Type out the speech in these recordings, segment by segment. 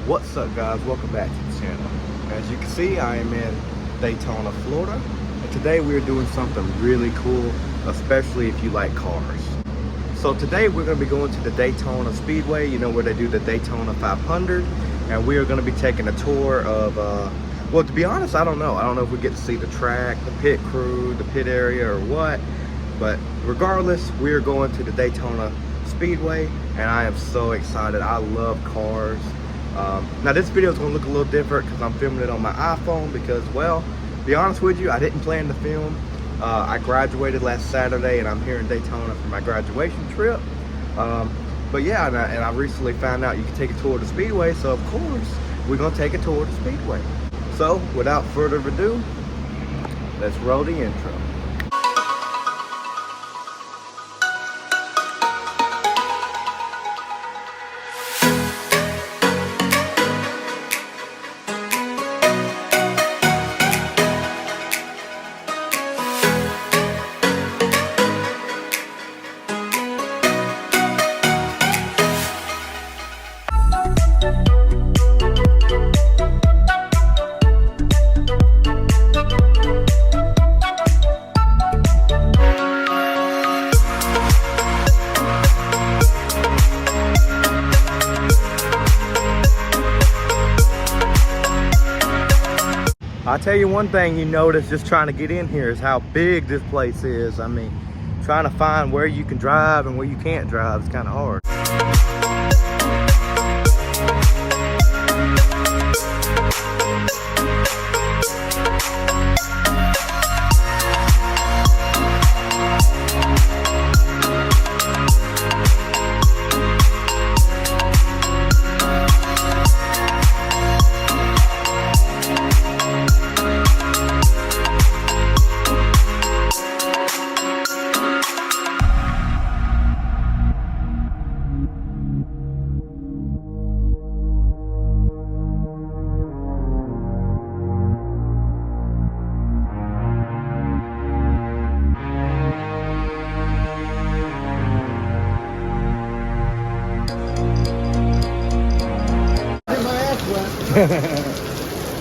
What's up, guys? Welcome back to the channel. As you can see, I am in Daytona, Florida, and today we're doing something really cool, especially if you like cars. So today we're going to be going to the Daytona Speedway, you know, where they do the Daytona 500, and we are going to be taking a tour of well, to be honest, I don't know if we get to see the track, the pit crew, the pit area, or what, but regardless, we're going to the Daytona Speedway, and I am so excited. I love cars. Now this video is going to look a little different because I'm filming it on my iPhone because, well, to be honest with you, I didn't plan to film. I graduated last Saturday and I'm here in Daytona for my graduation trip. But yeah, and I recently found out you can take a tour of the Speedway, so of course we're going to take a tour of the Speedway. So without further ado, let's roll the intro. I'll tell you one thing you notice just trying to get in here is how big this place is. I mean, trying to find where you can drive and where you can't drive is kind of hard.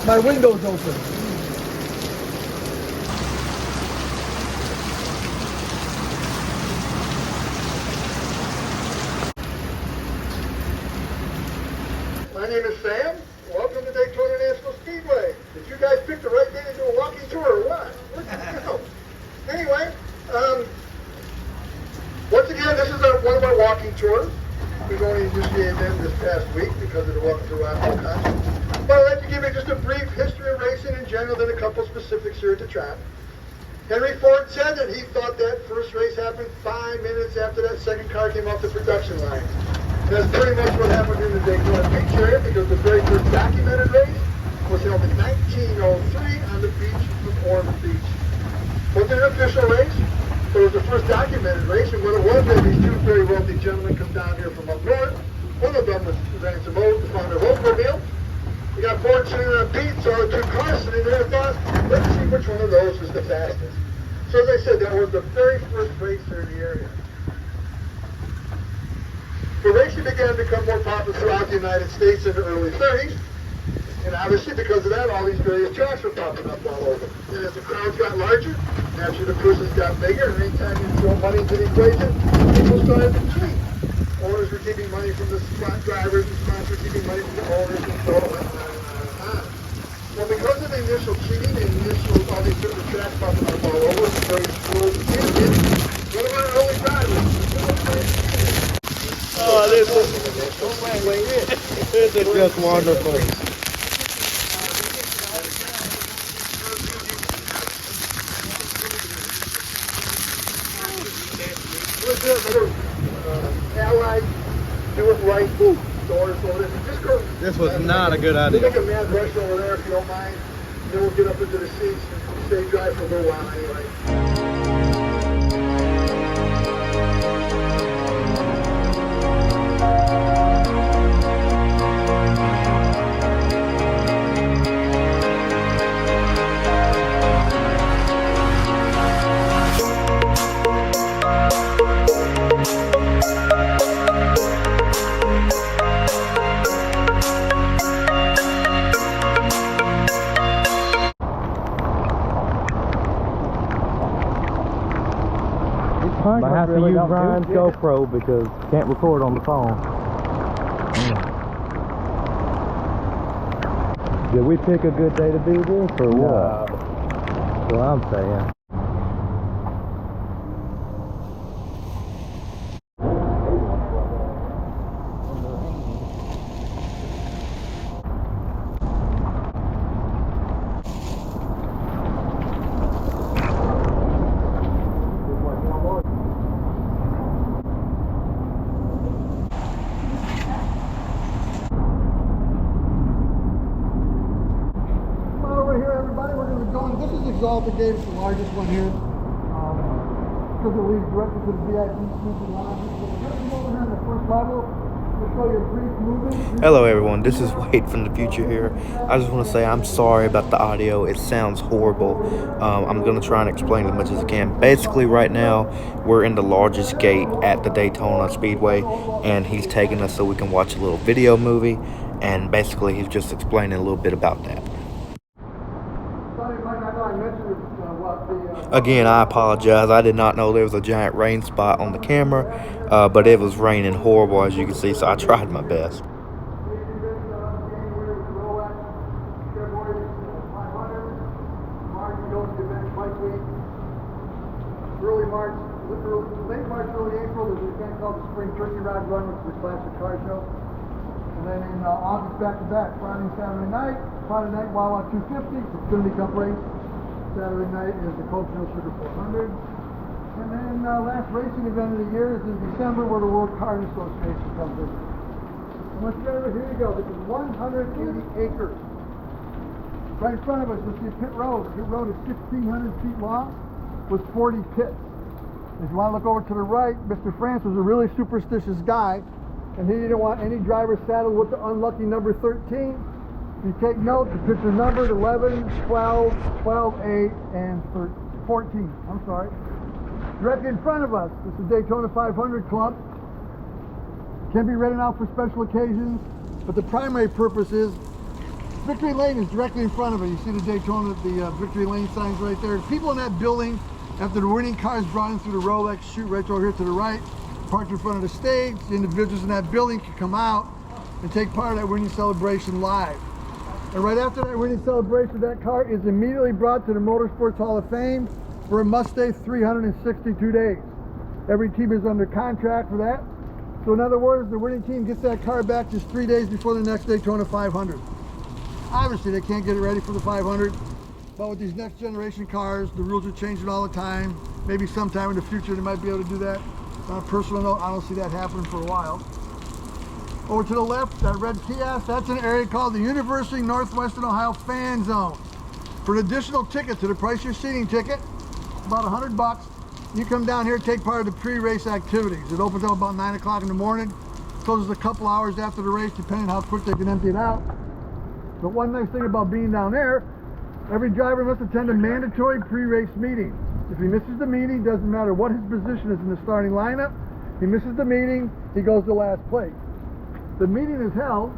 My window's open. My name is Sam. Welcome to Daytona National Speedway. Did you guys pick the right day to do a walking tour or what? Where'd you go? Anyway, once again, this is one of our walking tours. We've only initiated them this past week because of the Welcome to Rock contest. But I'd like to give you just a brief history of racing in general, then a couple specifics here at the track. Henry Ford said that he thought that first race happened 5 minutes after that second car came off the production line. And that's pretty much what happened in the Daytona Beach area, because the very first documented race was held in 1903 on the beach of Ormond Beach. Wasn't an official race, but it was the first documented race, and what it was, that these two very wealthy gentlemen come down here from up north. One of them was Ransom Oak, the founder of Oldsmobile. We got Ford sitting on a beat, so the two cars sitting there and thought, let's see which one of those is the fastest. So as I said, that was the very first race here in the area. The racing began to become more popular throughout the United States in the early 30s. And obviously because of that, all these various tracks were popping up all over. And as the crowds got larger, naturally the purses got bigger, and anytime you throw money into the equation, people started to cheat. Owners were keeping money from the drivers, the sponsors were keeping money from the owners, and so on. Well, because of the initial cheating and all these different tracks popping up all over, the various schools and kids, one of our early drivers, Oh, this is just wonderful. Allied, do it right, doors, just go. This was not a good idea. Take a mad rush over there if you don't mind. Then we'll get up into the seats and stay dry for a little while anyway. have to use Brian's GoPro because can't record on the phone. Did we pick a good day to do this or what? That's what I'm saying. This is Exalted Gate, it's the largest one here. Because it leads directly to the VIP suite lounge. So we're going to come over here on the first level to show you a brief movement. Hello everyone, this is Wade from the future here. I just want to say I'm sorry about the audio. It sounds horrible. I'm going to try and explain as much as I can. Basically right now we're in the largest gate at the Daytona Speedway, and he's taking us so we can watch a little video movie, and basically he's just explaining a little bit about that. Again, I apologize. I did not know there was a giant rain spot on the camera, but it was raining horrible as you can see, so I tried my best. Early March, late March, early April, there's an event called the Spring Turkey Rod Run, which is a classic car show. And then in August, back-to-back, Friday and Saturday night, Friday night, Wawa 250, it's going to be Cup race. Saturday night is the Coke No Sugar 400. And then last racing event of the year is in December, where the World Car Association comes in. And let's get over, here you go. This is 180 acres. Right in front of us, you'll see a pit road. The pit road is 1,500 feet long with 40 pits. If you want to look over to the right, Mr. France was a really superstitious guy, and he didn't want any driver saddled with the unlucky number 13. You take note, the pits are numbered 11, 12, 12A, and 14. I'm sorry. Directly in front of us, this is Daytona 500 Club. Can be rented out for special occasions, but the primary purpose is Victory Lane is directly in front of it. You see the Daytona, the Victory Lane signs right there. People in that building, after the winning cars brought in through the Rolex chute right over here to the right, parked in front of the stage, the individuals in that building can come out and take part of that winning celebration live. And right after that winning celebration, that car is immediately brought to the Motorsports Hall of Fame for a must-stay 362 days. Every team is under contract for that. So in other words, the winning team gets that car back just 3 days before the next Daytona 500. Obviously, they can't get it ready for the 500, but with these next generation cars, the rules are changing all the time. Maybe sometime in the future they might be able to do that. On a personal note, I don't see that happening for a while. Over to the left, that red kiosk, that's an area called the University Northwestern Ohio Fan Zone. For an additional ticket to the price of your seating ticket, about $100, you come down here and take part of the pre-race activities. It opens up about 9 o'clock in the morning, closes a couple hours after the race, depending on how quick they can empty it out. But one nice thing about being down there, every driver must attend a mandatory pre-race meeting. If he misses the meeting, doesn't matter what his position is in the starting lineup, he misses the meeting, he goes to last place. The meeting is held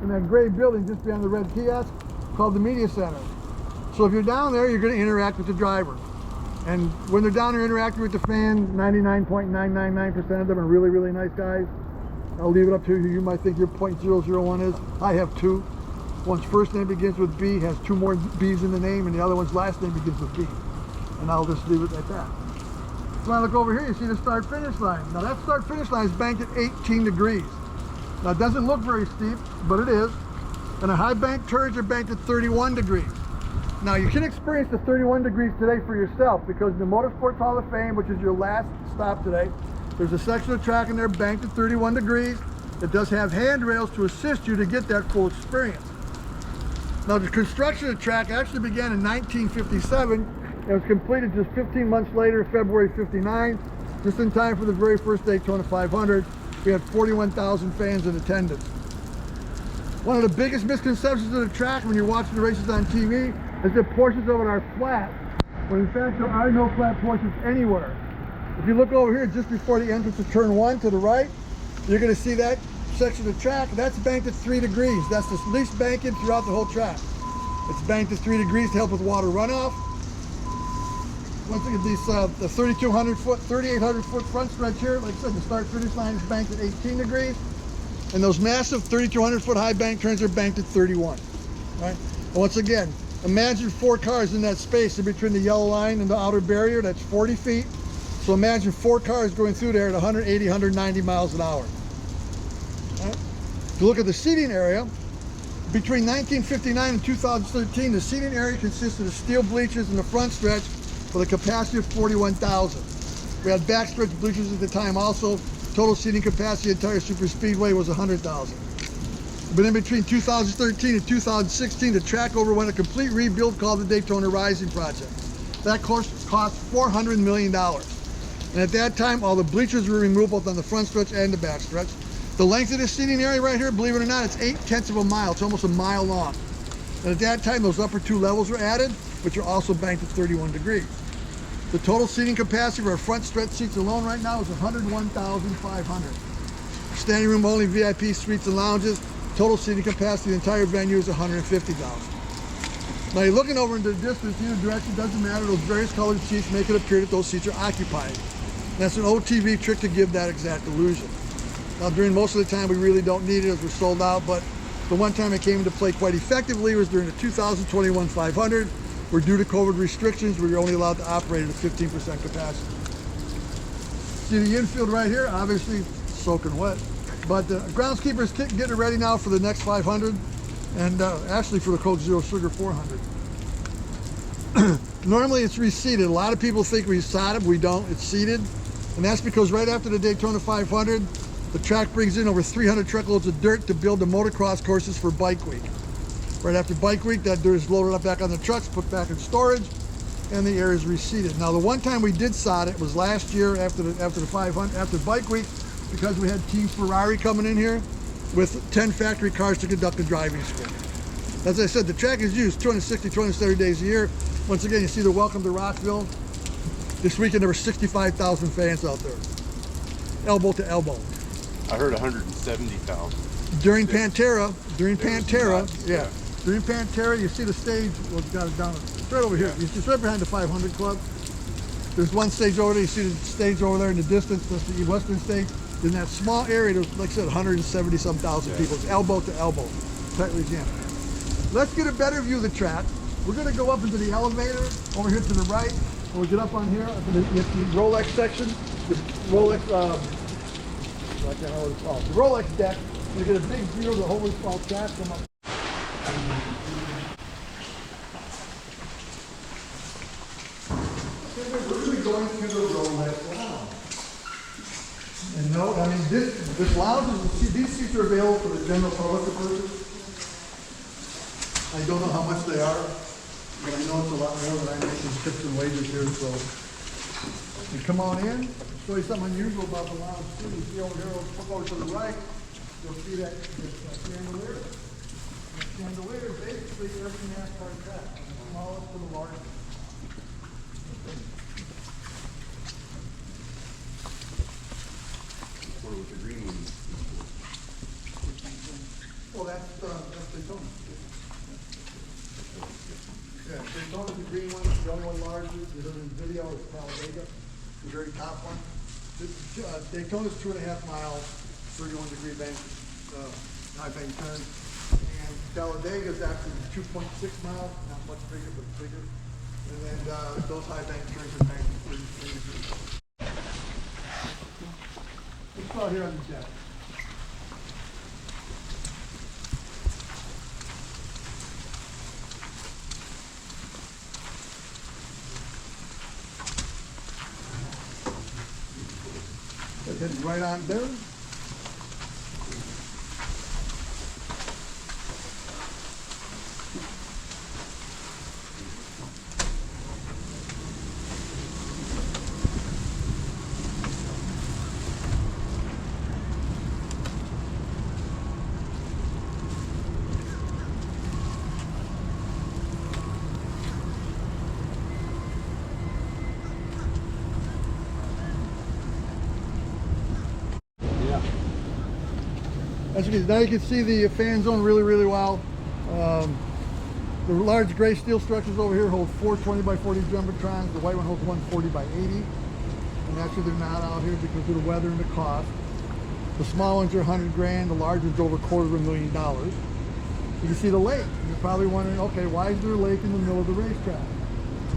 in that gray building just beyond the red kiosk called the Media Center. So if you're down there, you're going to interact with the driver. And when they're down there interacting with the fans, 99.999% of them are really, really nice guys. I'll leave it up to you. You might think your .001 is. I have two. One's first name begins with B, has two more B's in the name, and the other one's last name begins with B. And I'll just leave it at that. When I look over here, you see the start-finish line. Now that start-finish line is banked at 18 degrees. Now it doesn't look very steep, but it is. And the high bank turns are banked at 31 degrees. Now you can experience the 31 degrees today for yourself, because in the Motorsports Hall of Fame, which is your last stop today, there's a section of track in there banked at 31 degrees. It does have handrails to assist you to get that full experience. Now the construction of the track actually began in 1957 and was completed just 15 months later, February 59, just in time for the very first Daytona 500. We had 41,000 fans in attendance. One of the biggest misconceptions of the track when you're watching the races on TV is that portions of it are flat, when in fact there are no flat portions anywhere. If you look over here just before the entrance to turn 1 to the right, you're going to see that section of the track. That's banked at 3 degrees. That's the least banking throughout the whole track. It's banked at 3 degrees to help with water runoff. once again, these the 3,200 foot, 3,800 foot front stretch here, like I said, the start finish line is banked at 18 degrees, and those massive 3,200 foot high bank turns are banked at 31. Right? And once again, imagine 4 cars in that space in between the yellow line and the outer barrier. That's 40 feet. So imagine 4 cars going through there at 180, 190 miles an hour. Right? If you look at the seating area, between 1959 and 2013, the seating area consisted of steel bleachers in the front stretch with a capacity of 41,000. We had backstretch bleachers at the time also. Total seating capacity of the entire super speedway was 100,000. But in between 2013 and 2016, the track underwent a complete rebuild called the Daytona Rising Project. That cost $400 million. And at that time, all the bleachers were removed both on the front stretch and the back stretch. The length of this seating area right here, believe it or not, it's 0.8 of a mile. It's almost a mile long. And at that time, those upper 2 levels were added, which are also banked at 31 degrees. The total seating capacity for our front stretch seats alone right now is 101,500. Standing room only VIP suites and lounges, total seating capacity of the entire venue is 150,000. Now you're looking over into the distance, either direction, doesn't matter. Those various colored seats make it appear that those seats are occupied. That's an OTV trick to give that exact illusion. Now during most of the time we really don't need it as we're sold out, but the one time it came into play quite effectively was during the 2021 500, where due to COVID restrictions, we were only allowed to operate at a 15% capacity. See the infield right here, obviously soaking wet, but the groundskeeper's getting it ready now for the next 500, and actually for the Coke Zero Sugar 400. Normally it's reseated. A lot of people think we sod it, we don't, it's seated. And that's because right after the Daytona 500, the track brings in over 300 truckloads of dirt to build the motocross courses for Bike Week. Right after Bike Week, that dirt is loaded up back on the trucks, put back in storage, and the air is reseeded. Now, the one time we did sod it was last year after the 500, after Bike Week, because we had Team Ferrari coming in here with 10 factory cars to conduct the driving school. As I said, the track is used 260, 270 days a year. Once again, you see the Welcome to Rockville. This weekend there were 65,000 fans out there, elbow to elbow. I heard 170,000. During Pantera, during Pantera, you see the stage. Well, it's got it down. It's right over here. It's just right behind the 500 Club. There's one stage over there. You see the stage over there in the distance. That's the western stage. In that small area, there's, like I said, 170-some thousand people. It's elbow to elbow, tightly jammed. Let's get a better view of the track. We're going to go up into the elevator over here to the right. When we get up on here, up in the Rolex section, the Rolex, I can't know what it's called. The Rolex deck. We get a big view of the whole installed track from up. We're really going through the Rolex lounge. And no, I mean, this lounge, these seats are available for the general public to purchase. I don't know how much they are, but I know it's a lot more than I make in tips and wages here, so. You come on in, I'll show you something unusual about the lounge too. You see over here, look over to the right, you'll see that chandelier. The chandelier is basically every NASCAR track, from the smallest to the largest. What was the green one? Well, that's Daytona. Yeah, Daytona's the green one, the only one larger. There's in video, it's Talladega, the very top one. Daytona's 2.5 miles, 31-degree bank, high bank turn. And Talladega is actually 2.6 miles, not much bigger, but bigger. And then those high bank turns are banked at 33 degrees. Let's go out here on the deck. Heading right on there. Now you can see the fan zone really, really well. The large gray steel structures over here hold 4 20 by 40 jumbotrons. The white one holds 140 by 80. And actually they're not out here because of the weather and the cost. The small ones are 100 grand, the large ones are over $250,000. You can see the lake. You're probably wondering, okay, why is there a lake in the middle of the racetrack?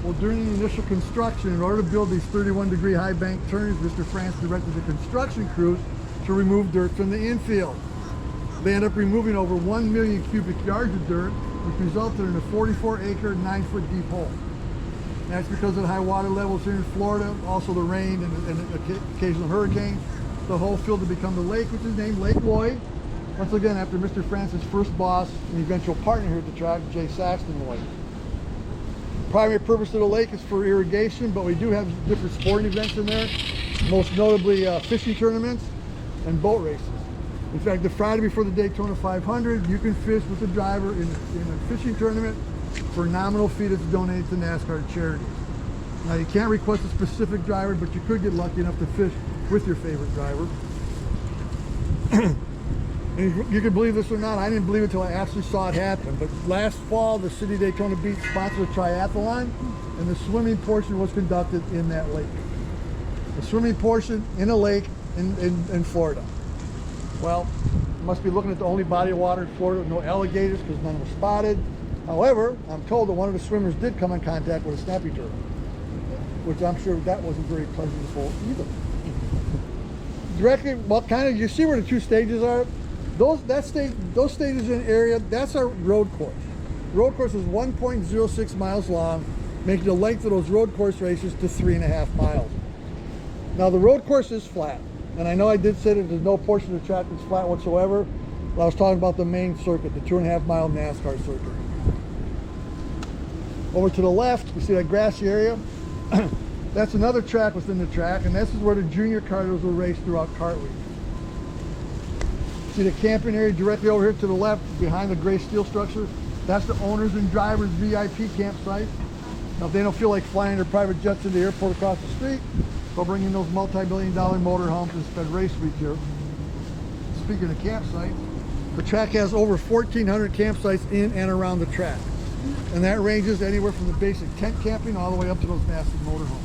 Well, during the initial construction, in order to build these 31-degree high bank turns, Mr. France directed the construction crews to remove dirt from the infield. They end up removing over 1 million cubic yards of dirt, which resulted in a 44-acre, 9-foot deep hole. And that's because of the high water levels here in Florida, also the rain and occasional hurricanes. The whole field to become the lake, which is named Lake Lloyd. Once again, after Mr. France's first boss and eventual partner here at the track, J. Saxton Lloyd. The primary purpose of the lake is for irrigation, but we do have different sporting events in there, most notably fishing tournaments and boat races. In fact, the Friday before the Daytona 500, you can fish with the driver in a fishing tournament for a nominal fee that's donated to NASCAR charities. Now, you can't request a specific driver, but you could get lucky enough to fish with your favorite driver. And you can believe this or not, I didn't believe it until I actually saw it happen. But last fall, the city of Daytona Beach sponsored a triathlon, and the swimming portion was conducted in that lake. The swimming portion in a lake in Florida. Well, you must be looking at the only body of water in Florida with no alligators because none were spotted. However, I'm told that one of the swimmers did come in contact with a snappy turtle, which I'm sure that wasn't very pleasurable either. Directly, well, kind of, you see where the two stages are? Those stages in area, that's our road course. Road course is 1.06 miles long, making the length of those road course races to 3.5 miles. Now, the road course is flat. And I know I did say that there's no portion of the track that's flat whatsoever, but I was talking about the main circuit, the 2.5 mile NASCAR circuit. Over to the left, you see that grassy area? That's another track within the track, and this is where the junior karters will race throughout Kart Week. See the camping area directly over here to the left, behind the gray steel structure? That's the owners and drivers VIP campsite. Now, if they don't feel like flying their private jets to the airport across the street, they'll bring in those multi-million-dollar motorhomes and spend race week here. Speaking of campsites, the track has over 1,400 campsites in and around the track. And that ranges anywhere from the basic tent camping all the way up to those massive motorhomes.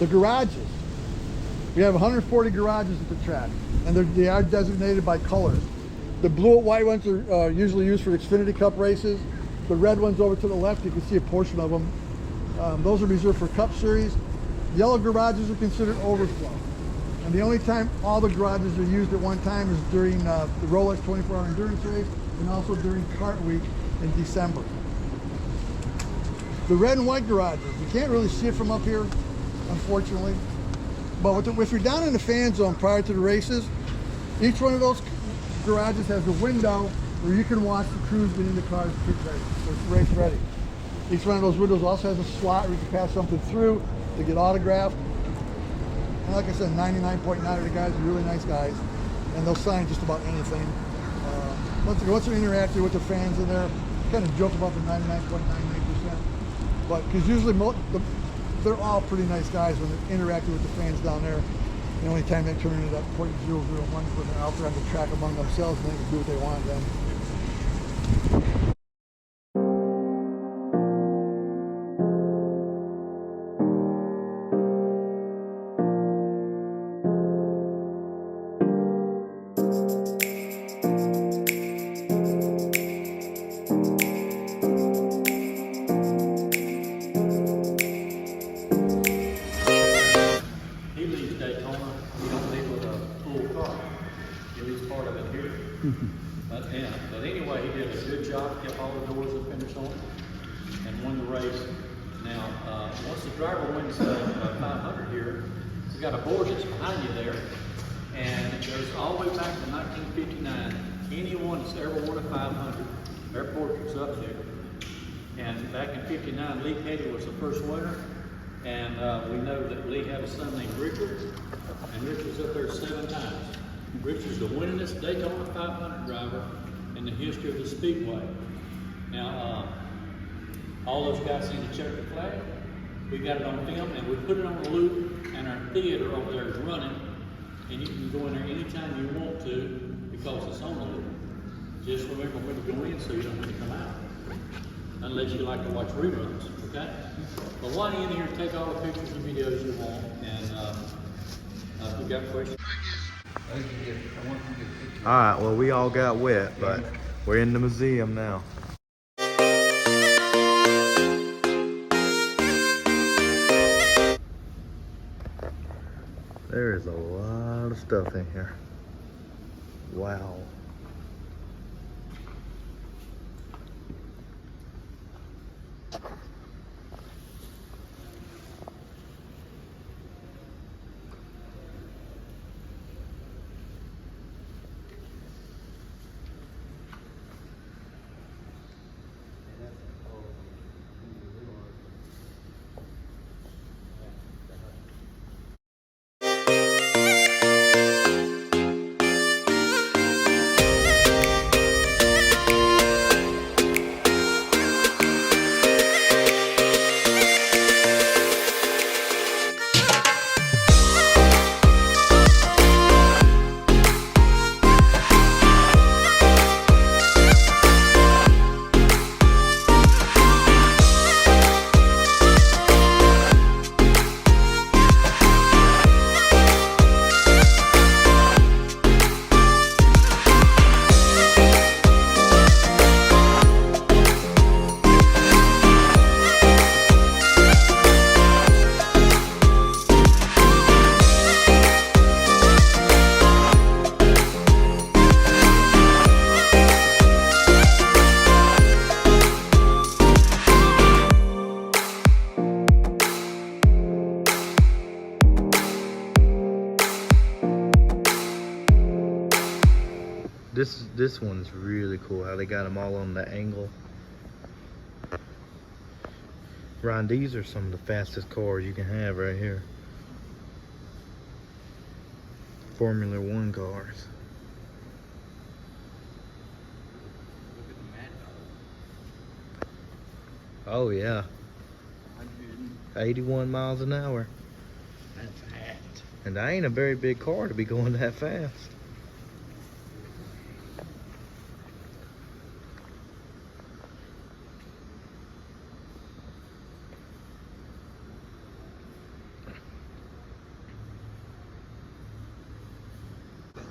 The garages. We have 140 garages at the track, and they are designated by colors. The blue and white ones are usually used for Xfinity Cup races. The red ones over to the left, you can see a portion of them. Those are reserved for Cup Series. Yellow garages are considered overflow. And the only time all the garages are used at one time is during the Rolex 24-hour endurance race and also during Kart Week in December. The red and white garages, you can't really see it from up here, unfortunately. But if you're down in the fan zone prior to the races, each one of those garages has a window where you can watch the crews get in the cars to get ready, so it's race ready. Each one of those windows also has a slot where you can pass something through to get autographed. And like I said, 99.9 of the guys are really nice guys, and they'll sign just about anything. Once they're interacting with the fans in there, kind of joke about the 99.99%, but because usually they're all pretty nice guys when they're interacting with the fans down there. The only time they turn into that .001 is when they're out there on the track among themselves and they can do what they want then. He leaves Daytona, you don't leave with a full car. He leaves part of it here. But anyway, he did a good job, kept all the doors and fenders on, and won the race. Now, once the driver wins 500 here, we got a board that's behind you there, and it goes all the way back to 1959. Anyone that's ever won a 500, their portrait's up there. And back in '59, Lee Katie was the first winner. And we know that Lee had a son named Richard, and Richard's up there 7 times. Richard's the winningest Daytona 500 driver in the history of the Speedway. Now, all those guys seem to check the flag. We got it on film, and we put it on a loop, and our theater over there is running. And you can can go in there anytime you want to because it's on the loop. Just remember when to go in so you don't have to come out. Unless you like to watch reruns, okay? But while you're in here, take all the pictures and videos you want, and if you got questions. All right, well, we all got wet, but we're in the museum now. There is a lot of stuff in here. Wow. This one's really cool, how they got them all on the angle. Ryan, these are some of the fastest cars you can have right here. Formula One cars. Oh yeah. 81 miles an hour. That's fast. And that ain't a very big car to be going that fast.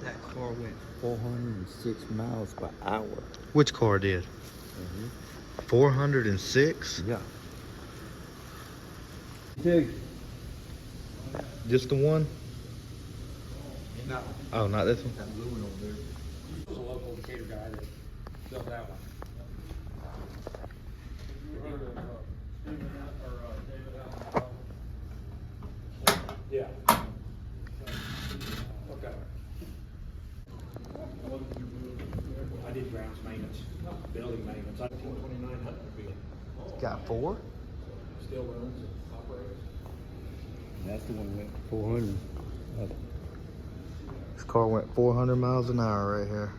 That car went 406 miles per hour. Which car did? 406? Yeah. Just the one? No. Oh, not this one? That blue one over there. It was a local Decatur guy that built that one. Yeah. Okay. I did grounds maintenance, building maintenance. 1929 Huntsville. Got four? Still runs, operates. That's the one that went 400. This car went 400 miles an hour right here.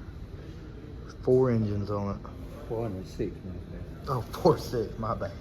There's 4 engines on it. 406 miles per hour. Oh, 4.6, my bad.